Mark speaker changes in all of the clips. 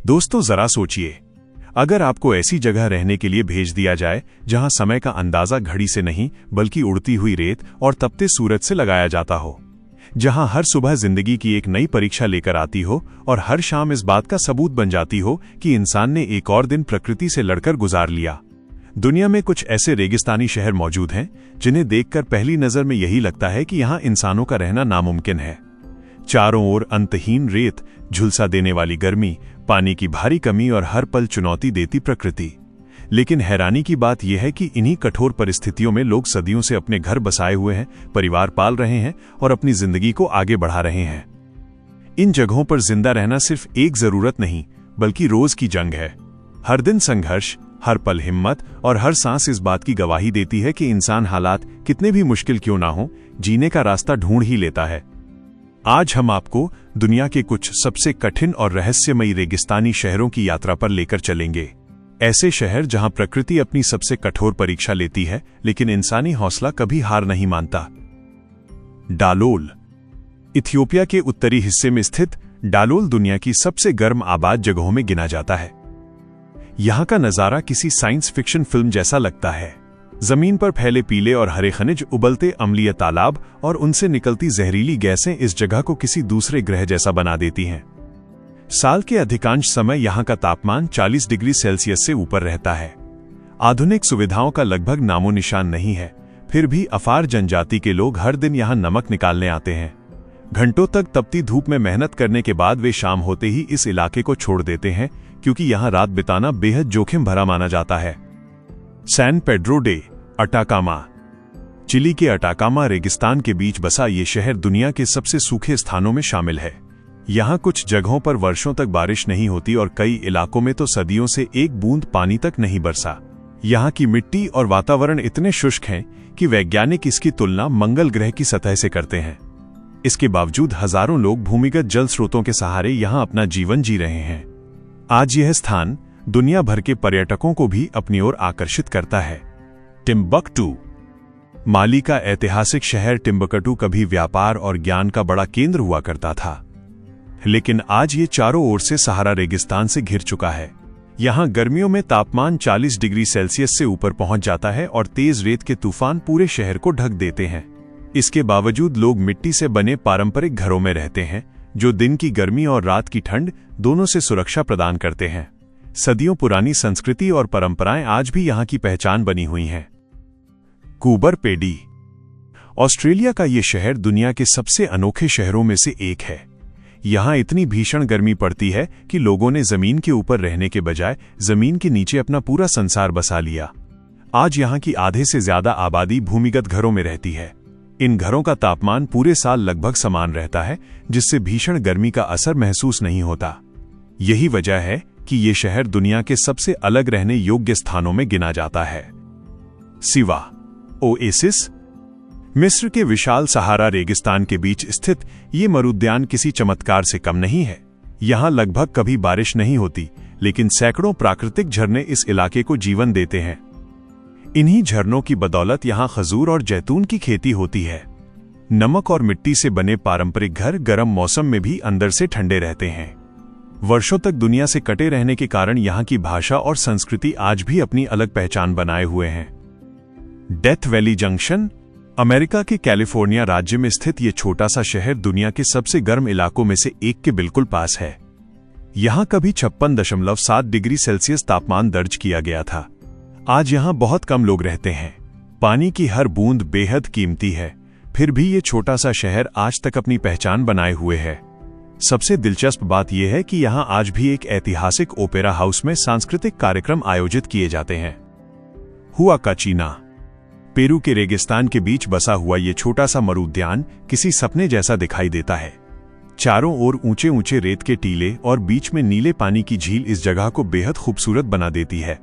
Speaker 1: दोस्तों जरा सोचिए, अगर आपको ऐसी जगह रहने के लिए भेज दिया जाए जहां समय का अंदाजा घड़ी से नहीं बल्कि उड़ती हुई रेत और तपते सूरज से लगाया जाता हो, जहां हर सुबह जिंदगी की एक नई परीक्षा लेकर आती हो और हर शाम इस बात का सबूत बन जाती हो कि इंसान ने एक और दिन प्रकृति से लड़कर गुजार लिया। दुनिया में कुछ ऐसे रेगिस्तानी शहर मौजूद हैं जिन्हें देखकर पहली नजर में यही लगता है कि यहां इंसानों का रहना नामुमकिन है। चारों ओर अंतहीन रेत, झुलसा देने वाली गर्मी, पानी की भारी कमी और हर पल चुनौती देती प्रकृति। लेकिन हैरानी की बात यह है कि इन्हीं कठोर परिस्थितियों में लोग सदियों से अपने घर बसाए हुए हैं, परिवार पाल रहे हैं और अपनी जिंदगी को आगे बढ़ा रहे हैं। इन जगहों पर जिंदा रहना सिर्फ एक जरूरत नहीं बल्कि रोज की जंग है। हर दिन संघर्ष, हर पल हिम्मत और हर सांस इस बात की गवाही देती है कि इंसान हालात कितने भी मुश्किल क्यों ना हो, जीने का रास्ता ढूंढ ही लेता है। आज हम आपको दुनिया के कुछ सबसे कठिन और रहस्यमयी रेगिस्तानी शहरों की यात्रा पर लेकर चलेंगे। ऐसे शहर जहां प्रकृति अपनी सबसे कठोर परीक्षा लेती है लेकिन इंसानी हौसला कभी हार नहीं मानता। डालोल। इथियोपिया के उत्तरी हिस्से में स्थित डालोल दुनिया की सबसे गर्म आबाद जगहों में गिना जाता है। यहां का नजारा किसी साइंस फिक्शन फिल्म जैसा लगता है। जमीन पर फैले पीले और हरे खनिज, उबलते अम्लीय तालाब और उनसे निकलती जहरीली गैसें इस जगह को किसी दूसरे ग्रह जैसा बना देती हैं। साल के अधिकांश समय यहां का तापमान 40 डिग्री सेल्सियस से ऊपर रहता है। आधुनिक सुविधाओं का लगभग नामो निशान नहीं है, फिर भी अफार जनजाति के लोग हर दिन यहां नमक निकालने आते हैं। घंटों तक तपती धूप में मेहनत करने के बाद वे शाम होते ही इस इलाके को छोड़ देते हैं, क्योंकि यहां रात बिताना बेहद जोखिम भरा माना जाता है। San Pedro de Atacama. Chile के अटाकामा रेगिस्तान के बीच बसा ये शहर दुनिया के सबसे सूखे स्थानों में शामिल है। यहाँ कुछ जगहों पर वर्षों तक बारिश नहीं होती और कई इलाकों में तो सदियों से एक बूंद पानी तक नहीं बरसा। यहाँ की मिट्टी और वातावरण इतने शुष्क हैं कि वैज्ञानिक इसकी तुलना मंगल ग्रह की सतह से करते हैं। इसके बावजूद हजारों लोग भूमिगत जल स्रोतों के सहारे यहाँ अपना जीवन जी रहे हैं। आज यह स्थान दुनिया भर के पर्यटकों को भी अपनी ओर आकर्षित करता है। टिम्बकटू। माली का ऐतिहासिक शहर टिम्बकटू कभी व्यापार और ज्ञान का बड़ा केंद्र हुआ करता था, लेकिन आज ये चारों ओर से सहारा रेगिस्तान से घिर चुका है। यहां गर्मियों में तापमान 40 डिग्री सेल्सियस से ऊपर पहुंच जाता है और तेज रेत के तूफान पूरे शहर को ढक देते हैं। इसके बावजूद लोग मिट्टी से बने पारंपरिक घरों में रहते हैं, जो दिन की गर्मी और रात की ठंड दोनों से सुरक्षा प्रदान करते हैं। सदियों पुरानी संस्कृति और परंपराएं आज भी यहां की पहचान बनी हुई हैं। कूबर पेडी। ऑस्ट्रेलिया का यह शहर दुनिया के सबसे अनोखे शहरों में से एक है। यहां इतनी भीषण गर्मी पड़ती है कि लोगों ने जमीन के ऊपर रहने के बजाय जमीन के नीचे अपना पूरा संसार बसा लिया। आज यहां की आधे से ज्यादा आबादी भूमिगत घरों में रहती है। इन घरों का तापमान पूरे साल लगभग समान रहता है, जिससे भीषण गर्मी का असर महसूस नहीं होता। यही वजह है कि ये शहर दुनिया के सबसे अलग रहने योग्य स्थानों में गिना जाता है। सिवा ओएसिस। मिस्र के विशाल सहारा रेगिस्तान के बीच स्थित ये मरुद्यान किसी चमत्कार से कम नहीं है। यहां लगभग कभी बारिश नहीं होती, लेकिन सैकड़ों प्राकृतिक झरने इस इलाके को जीवन देते हैं। इन्हीं झरनों की बदौलत यहां खजूर और जैतून की खेती होती है। नमक और मिट्टी से बने पारंपरिक घर गर्म मौसम में भी अंदर से ठंडे रहते हैं। वर्षों तक दुनिया से कटे रहने के कारण यहां की भाषा और संस्कृति आज भी अपनी अलग पहचान बनाए हुए हैं। Death valley junction. अमेरिका के कैलिफोर्निया राज्य में स्थित यह छोटा सा शहर दुनिया के सबसे गर्म इलाकों में से एक के बिल्कुल पास है। यहां कभी 56.7 डिग्री सेल्सियस तापमान दर्ज किया गया था। आज यहां बहुत कम लोग रहते हैं। पानी की हर बूंद बेहद कीमती है, फिर भी ये छोटा सा शहर आज तक अपनी पहचान बनाए हुए है। सबसे दिलचस्प बात यह है कि यहां आज भी एक ऐतिहासिक ओपेरा हाउस में सांस्कृतिक कार्यक्रम आयोजित किए जाते हैं। हुआकाचिना। पेरू के रेगिस्तान के बीच बसा हुआ ये छोटा सा मरुद्यान किसी सपने जैसा दिखाई देता है। चारों ओर ऊंचे ऊंचे रेत के टीले और बीच में नीले पानी की झील इस जगह को बेहद खूबसूरत बना देती है।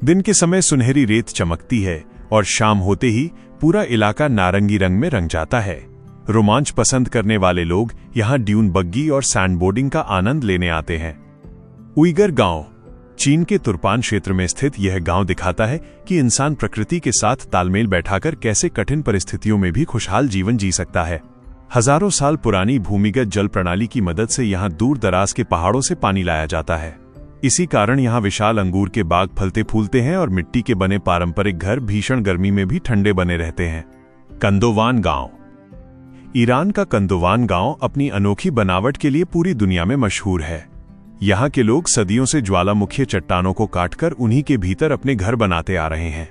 Speaker 1: दिन के समय सुनहरी रेत चमकती है और शाम होते ही पूरा इलाका नारंगी रंग में रंग जाता है। रोमांच पसंद करने वाले लोग यहां ड्यून बग्गी और सैंडबोर्डिंग का आनंद लेने आते हैं। उइगर गांव। चीन के तुर्पान क्षेत्र में स्थित यह गांव दिखाता है कि इंसान प्रकृति के साथ तालमेल बैठाकर कैसे कठिन परिस्थितियों में भी खुशहाल जीवन जी सकता है। हजारों साल पुरानी भूमिगत जल प्रणाली की मदद से यहाँ दूर दराज के पहाड़ों से पानी लाया जाता है। इसी कारण यहाँ विशाल अंगूर के बाग फलते फूलते हैं और मिट्टी के बने पारंपरिक घर भीषण गर्मी में भी ठंडे बने रहते हैं। कंदोवान गांव। ईरान का कंदोवान गांव अपनी अनोखी बनावट के लिए पूरी दुनिया में मशहूर है। यहाँ के लोग सदियों से ज्वालामुखी चट्टानों को काटकर उन्हीं के भीतर अपने घर बनाते आ रहे हैं।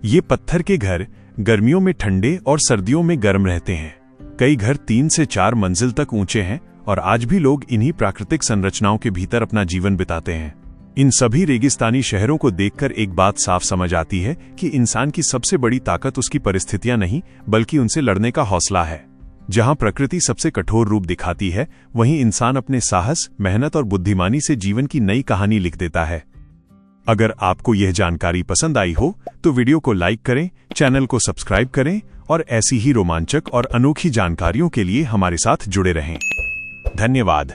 Speaker 1: ये पत्थर के घर गर्मियों में ठंडे और सर्दियों में गर्म रहते हैं। कई घर 3 से 4 मंजिल तक ऊंचे हैं और आज भी लोग इन्हीं प्राकृतिक संरचनाओं के भीतर अपना जीवन बिताते हैं। इन सभी रेगिस्तानी शहरों को देखकर एक बात साफ समझ आती है कि इंसान की सबसे बड़ी ताकत उसकी परिस्थितियां नहीं, बल्कि उनसे लड़ने का हौसला है। जहां प्रकृति सबसे कठोर रूप दिखाती है, वहीं इंसान अपने साहस, मेहनत और बुद्धिमानी से जीवन की नई कहानी लिख देता है। अगर आपको यह जानकारी पसंद आई हो तो वीडियो को लाइक करें, चैनल को सब्सक्राइब करें और ऐसी ही रोमांचक और अनोखी जानकारियों के लिए हमारे साथ जुड़े रहें। धन्यवाद।